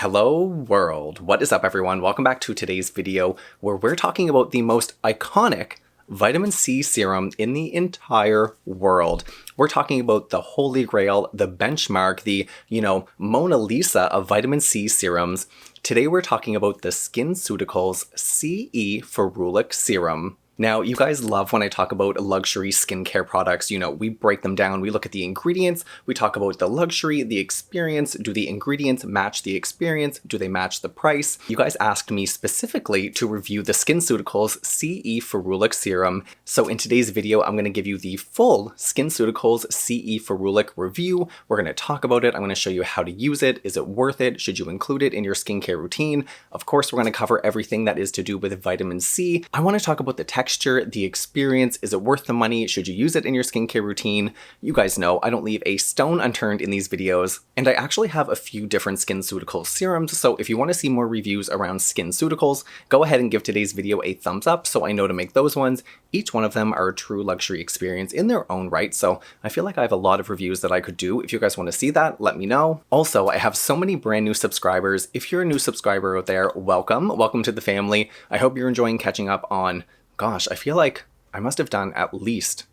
Hello world, what is up everyone? Welcome back to today's video where we're talking about the most iconic vitamin C serum in the entire world. We're talking about the holy grail, the benchmark, the, Mona Lisa of vitamin C serums. Today we're talking about the SkinCeuticals CE Ferulic Serum. Now, you guys love when I talk about luxury skincare products. We break them down, we look at the ingredients, we talk about the luxury, the experience. Do the ingredients match the experience? Do they match the price? You guys asked me specifically to review the SkinCeuticals CE Ferulic Serum. So in today's video, I'm going to give you the full SkinCeuticals CE Ferulic review. We're going to talk about it. I'm going to show you how to use it. Is it worth it? Should you include it in your skincare routine? Of course, we're going to cover everything that is to do with vitamin C. I want to talk about the texture, the experience. Is it worth the money? Should you use it in your skincare routine? You guys know I don't leave a stone unturned in these videos, and I actually have a few different SkinCeuticals serums, so if you want to see more reviews around SkinCeuticals, go ahead and give today's video a thumbs up so I know to make those ones. Each one of them are a true luxury experience in their own right, so I feel like I have a lot of reviews that I could do. If you guys want to see that, let me know. Also, I have so many brand new subscribers. If you're a new subscriber out there, welcome. Welcome to the family. I hope you're enjoying catching up on, gosh, I feel like I must have done at least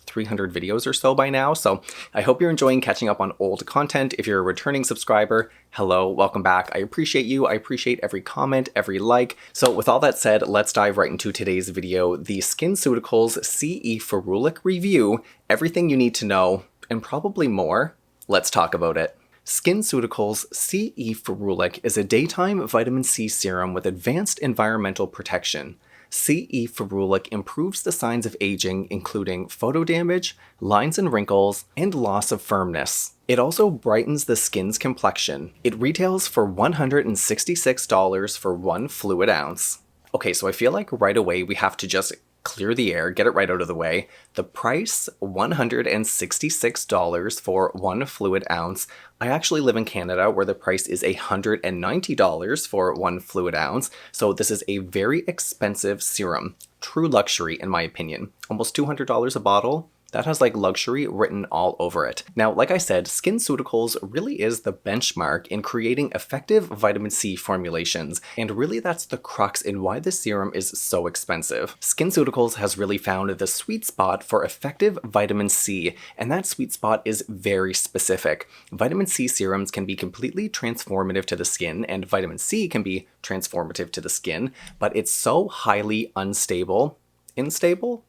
300 videos or so by now, so I hope you're enjoying catching up on old content. If you're a returning subscriber, hello, welcome back. I appreciate you. I appreciate every comment, every like. So with all that said, let's dive right into today's video, the SkinCeuticals CE Ferulic review, everything you need to know, and probably more. Let's talk about it. SkinCeuticals CE Ferulic is a daytime vitamin C serum with advanced environmental protection. CE Ferulic improves the signs of aging, including photo damage, lines and wrinkles, and loss of firmness. It also brightens the skin's complexion. It retails for $166 for 1 fluid ounce. Okay, so I feel like right away we have to just clear the air, get it right out of the way. The price, $166 for 1 fluid ounce. I actually live in Canada where the price is $190 for 1 fluid ounce. So this is a very expensive serum. True luxury in my opinion. Almost $200 a bottle. That has like luxury written all over it. Now, like I said, SkinCeuticals really is the benchmark in creating effective vitamin C formulations, and really that's the crux in why this serum is so expensive. SkinCeuticals has really found the sweet spot for effective vitamin C, and that sweet spot is very specific. Vitamin C serums can be completely transformative to the skin, and vitamin C can be transformative to the skin, but it's so highly unstable. Unstable?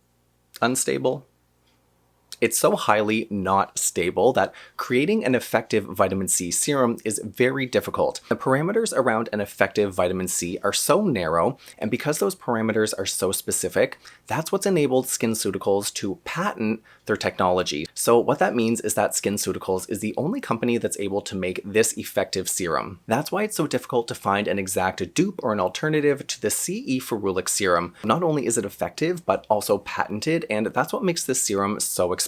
It's so highly not stable that creating an effective vitamin C serum is very difficult. The parameters around an effective vitamin C are so narrow, and because those parameters are so specific, that's what's enabled SkinCeuticals to patent their technology. So what that means is that SkinCeuticals is the only company that's able to make this effective serum. That's why it's so difficult to find an exact dupe or an alternative to the CE Ferulic serum. Not only is it effective, but also patented, and that's what makes this serum so expensive.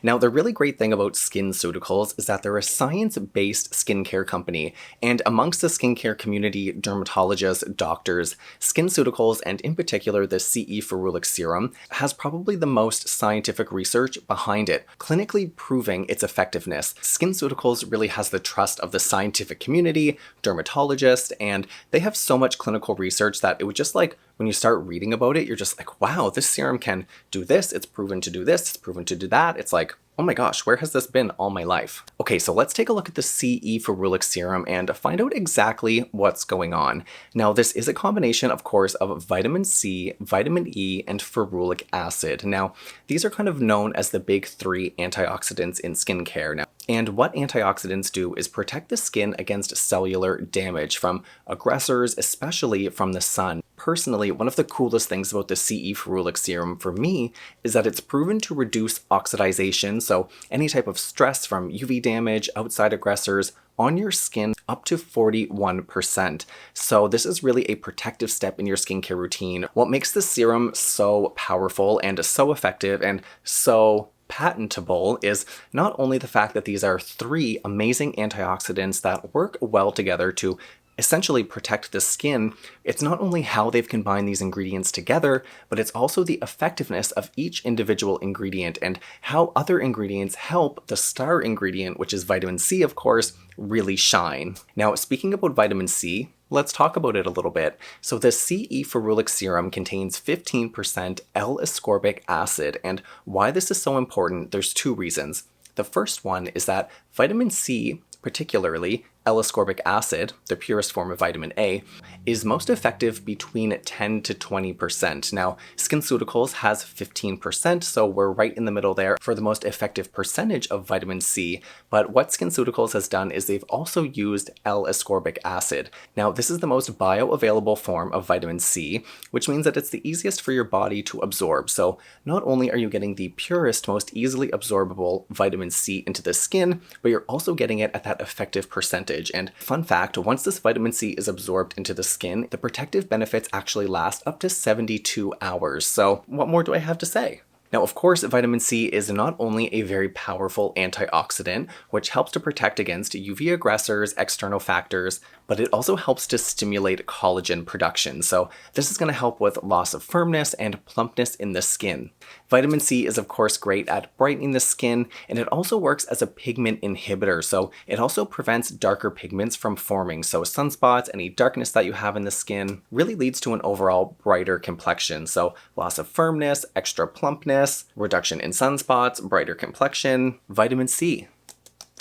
Now, the really great thing about SkinCeuticals is that they're a science-based skincare company, and amongst the skincare community, dermatologists, doctors, SkinCeuticals, and in particular the CE Ferulic serum, has probably the most scientific research behind it, clinically proving its effectiveness. SkinCeuticals really has the trust of the scientific community, dermatologists, and they have so much clinical research that it would just like, when you start reading about it, you're just like, wow, this serum can do this, it's proven to do this, it's proven to do that. It's like, oh my gosh, where has this been all my life? Okay, so let's take a look at the CE Ferulic serum and find out exactly what's going on. Now, this is a combination, of course, of vitamin C, vitamin E, and ferulic acid. Now, these are kind of known as the big 3 antioxidants in skincare now. And what antioxidants do is protect the skin against cellular damage from aggressors, especially from the sun. Personally, one of the coolest things about the CE Ferulic serum for me is that it's proven to reduce oxidization, so any type of stress from UV damage, outside aggressors, on your skin up to 41%. So this is really a protective step in your skincare routine. What makes this serum so powerful and so effective and so patentable is not only the fact that these are 3 amazing antioxidants that work well together to essentially protect the skin, it's not only how they've combined these ingredients together, but it's also the effectiveness of each individual ingredient and how other ingredients help the star ingredient, which is vitamin C, of course, really shine. Now, speaking about vitamin C, let's talk about it a little bit. So the CE Ferulic serum contains 15% L-ascorbic acid, and why this is so important, there's two reasons. The first one is that vitamin C, particularly L-ascorbic acid, the purest form of vitamin A, is most effective between 10 to 20%. Now, SkinCeuticals has 15%, so we're right in the middle there for the most effective percentage of vitamin C. But what SkinCeuticals has done is they've also used L-ascorbic acid. Now, this is the most bioavailable form of vitamin C, which means that it's the easiest for your body to absorb. So not only are you getting the purest, most easily absorbable vitamin C into the skin, but you're also getting it at that effective percentage. And fun fact, once this vitamin C is absorbed into the skin, the protective benefits actually last up to 72 hours. So what more do I have to say? Now, of course, vitamin C is not only a very powerful antioxidant, which helps to protect against UV aggressors, external factors, but it also helps to stimulate collagen production. So this is going to help with loss of firmness and plumpness in the skin. Vitamin C is, of course, great at brightening the skin, and it also works as a pigment inhibitor. So it also prevents darker pigments from forming. So sunspots, any darkness that you have in the skin really leads to an overall brighter complexion. So loss of firmness, extra plumpness, reduction in sunspots, brighter complexion, vitamin C.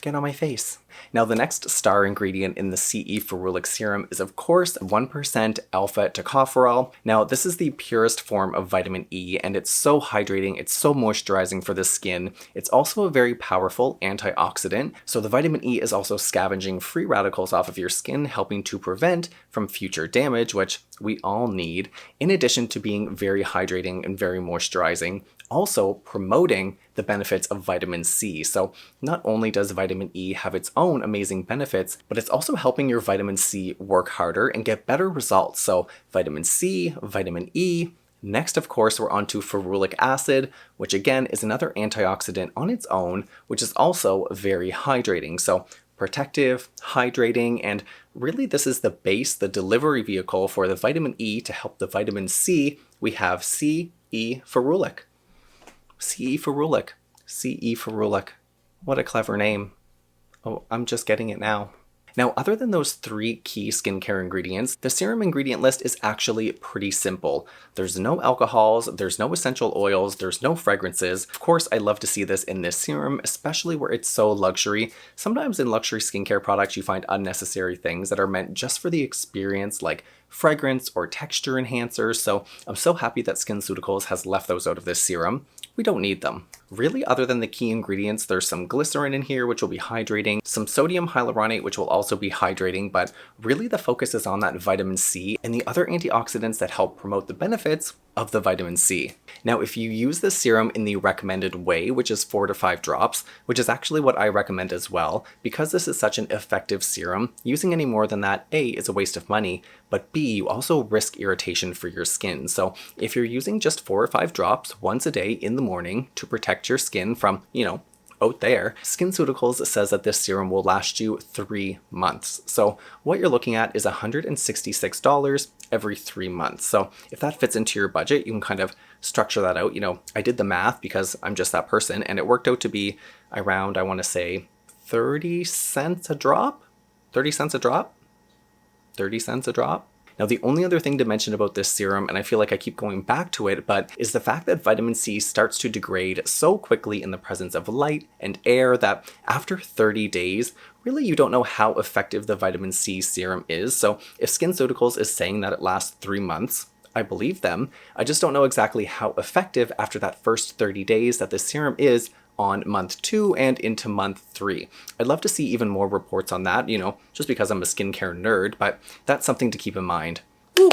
Get on my face. Now, the next star ingredient in the CE Ferulic serum is, of course, 1% alpha tocopherol. Now, this is the purest form of vitamin E, and it's so hydrating, it's so moisturizing for the skin. It's also a very powerful antioxidant, so the vitamin E is also scavenging free radicals off of your skin, helping to prevent from future damage, which we all need, in addition to being very hydrating and very moisturizing, also promoting the benefits of vitamin C. So not only does vitamin E have its own amazing benefits, but it's also helping your vitamin C work harder and get better results. So vitamin C, vitamin E. Next, of course, we're on to ferulic acid, which again is another antioxidant on its own, which is also very hydrating. So protective, hydrating, and really this is the base, the delivery vehicle for the vitamin E to help the vitamin C. We have CE Ferulic. CE Ferulic. CE Ferulic. What a clever name. Oh, I'm just getting it now. Now, other than those three key skincare ingredients, the serum ingredient list is actually pretty simple. There's no alcohols, there's no essential oils, there's no fragrances. Of course, I love to see this in this serum, especially where it's so luxury. Sometimes in luxury skincare products, you find unnecessary things that are meant just for the experience, like fragrance or texture enhancers. So I'm so happy that SkinCeuticals has left those out of this serum. We don't need them. Really, other than the key ingredients, there's some glycerin in here, which will be hydrating, some sodium hyaluronate, which will also be hydrating, but really the focus is on that vitamin C and the other antioxidants that help promote the benefits of the vitamin C. Now, if you use this serum in the recommended way, which is 4 to 5 drops, which is actually what I recommend as well, because this is such an effective serum, using any more than that, A, is a waste of money, but B, you also risk irritation for your skin. So if you're using just 4 or 5 drops once a day in the morning to protect your skin from, out there, SkinCeuticals says that this serum will last you 3 months. So what you're looking at is $166 every 3 months. So if that fits into your budget, you can kind of structure that out. I did the math because I'm just that person, and it worked out to be around, I want to say, 30 cents a drop? 30 cents a drop? 30 cents a drop? Now, the only other thing to mention about this serum, and I feel like I keep going back to it, but is the fact that vitamin C starts to degrade so quickly in the presence of light and air that after 30 days, really you don't know how effective the vitamin C serum is. So if SkinCeuticals is saying that it lasts 3 months, I believe them. I just don't know exactly how effective after that first 30 days that the serum is on month 2 and into month 3. I'd love to see even more reports on that, just because I'm a skincare nerd, but that's something to keep in mind.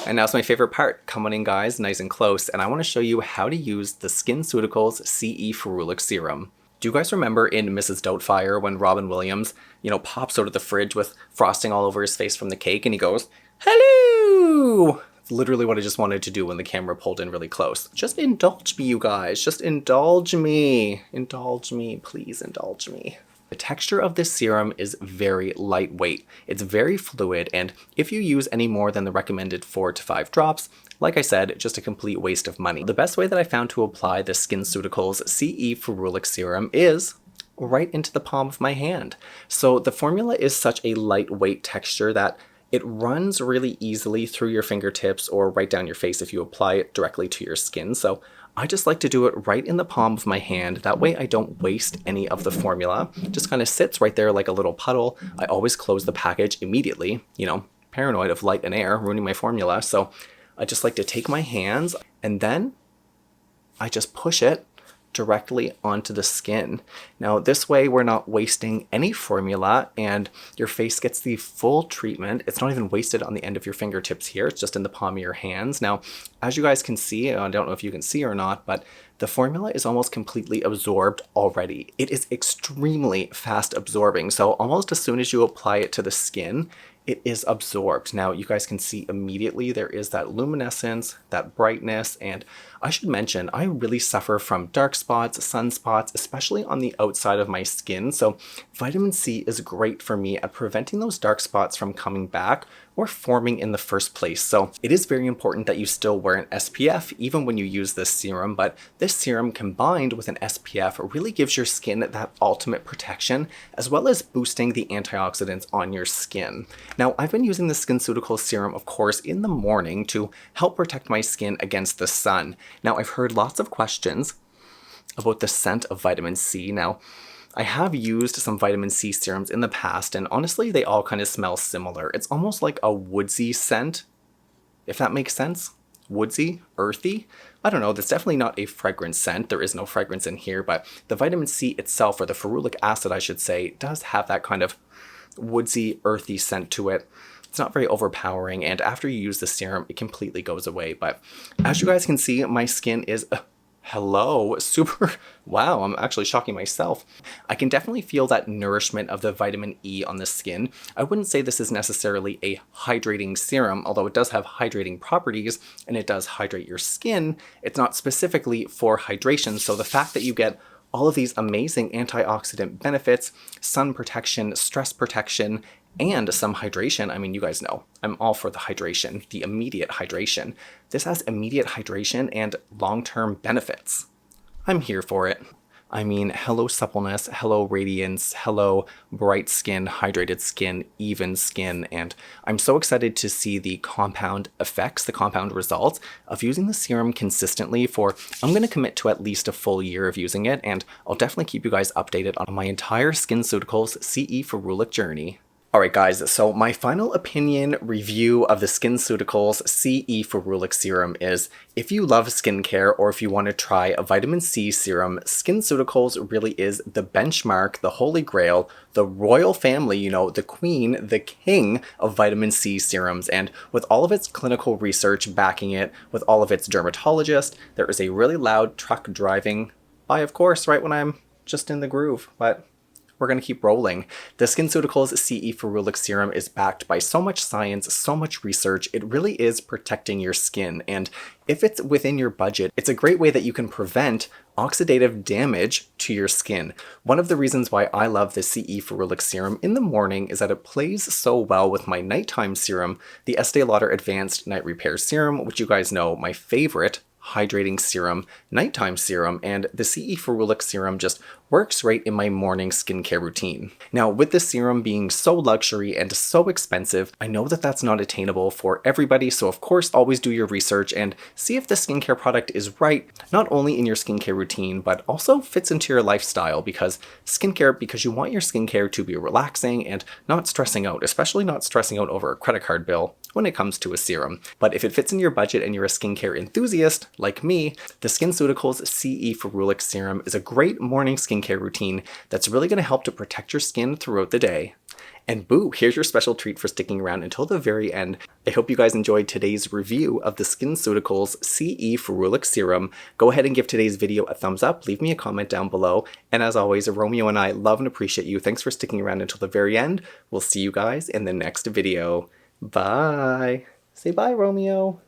And now's my favorite part. Come on in, guys, nice and close, and I want to show you how to use the SkinCeuticals CE Ferulic Serum. Do you guys remember in Mrs. Doubtfire when Robin Williams, pops out of the fridge with frosting all over his face from the cake and he goes, "Hello!" Literally what I just wanted to do when the camera pulled in really close. Just indulge me, you guys. Just indulge me. Indulge me. Please indulge me. The texture of this serum is very lightweight. It's very fluid, and if you use any more than the recommended 4 to 5 drops, like I said, just a complete waste of money. The best way that I found to apply the SkinCeuticals CE Ferulic Serum is right into the palm of my hand. So the formula is such a lightweight texture that it runs really easily through your fingertips or right down your face if you apply it directly to your skin. So I just like to do it right in the palm of my hand. That way I don't waste any of the formula. It just kind of sits right there like a little puddle. I always close the package immediately, you know, paranoid of light and air ruining my formula. So I just like to take my hands and then I just push it directly onto the skin. Now this way we're not wasting any formula and your face gets the full treatment. It's not even wasted on the end of your fingertips here, it's just in the palm of your hands. Now as you guys can see, I don't know if you can see or not, but the formula is almost completely absorbed already. It is extremely fast absorbing, so almost as soon as you apply it to the skin, it is absorbed. Now you guys can see immediately there is that luminescence, that brightness, and I should mention I really suffer from dark spots, sunspots, especially on the outside of my skin. So vitamin C is great for me at preventing those dark spots from coming back or forming in the first place. So it is very important that you still wear an SPF even when you use this serum, but this serum combined with an SPF really gives your skin that ultimate protection as well as boosting the antioxidants on your skin. Now I've been using the SkinCeuticals serum of course in the morning to help protect my skin against the sun. Now I've heard lots of questions about the scent of vitamin C. Now I have used some vitamin C serums in the past, and honestly, they all kind of smell similar. It's almost like a woodsy scent, if that makes sense. Woodsy, earthy. I don't know, that's definitely not a fragrance scent. There is no fragrance in here, but the vitamin C itself, or the ferulic acid, I should say, does have that kind of woodsy, earthy scent to it. It's not very overpowering, and after you use the serum, it completely goes away. But as you guys can see, my skin is hello, super, wow, I'm actually shocking myself. I can definitely feel that nourishment of the vitamin E on the skin. I wouldn't say this is necessarily a hydrating serum, although it does have hydrating properties and it does hydrate your skin. It's not specifically for hydration, so the fact that you get all of these amazing antioxidant benefits, sun protection, stress protection, and some hydration. I mean, you guys know, I'm all for the hydration, the immediate hydration. This has immediate hydration and long-term benefits. I'm here for it. I mean, hello suppleness, hello radiance, hello bright skin, hydrated skin, even skin, and I'm so excited to see the compound effects, the compound results of using the serum consistently for, I'm going to commit to at least a full year of using it, and I'll definitely keep you guys updated on my entire SkinCeuticals CE Ferulic journey. Alright guys, so my final opinion review of the SkinCeuticals CE Ferulic Serum is, if you love skincare or if you want to try a vitamin C serum, SkinCeuticals really is the benchmark, the holy grail, the royal family, you know, the queen, the king of vitamin C serums. And with all of its clinical research backing it, with all of its dermatologists, there is a really loud truck driving by, of course, right when I'm just in the groove, but we're going to keep rolling. The SkinCeuticals CE Ferulic Serum is backed by so much science, so much research. It really is protecting your skin. And if it's within your budget, it's a great way that you can prevent oxidative damage to your skin. One of the reasons why I love the CE Ferulic Serum in the morning is that it plays so well with my nighttime serum, the Estee Lauder Advanced Night Repair Serum, which you guys know, my favorite hydrating serum, nighttime serum, and the CE Ferulic Serum just works right in my morning skincare routine. Now, with this serum being so luxury and so expensive, I know that that's not attainable for everybody, so of course, always do your research and see if the skincare product is right, not only in your skincare routine, but also fits into your lifestyle, because you want your skincare to be relaxing and not stressing out, especially not stressing out over a credit card bill when it comes to a serum. But if it fits in your budget and you're a skincare enthusiast like me, the SkinCeuticals CE Ferulic Serum is a great morning skincare routine that's really going to help to protect your skin throughout the day. And boo, here's your special treat for sticking around until the very end. I hope you guys enjoyed today's review of the SkinCeuticals CE Ferulic Serum. Go ahead and give today's video a thumbs up, leave me a comment down below, and as always, Romeo and I love and appreciate you. Thanks for sticking around until the very end. We'll see you guys in the next video. Bye. Say bye, Romeo.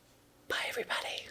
Bye, everybody.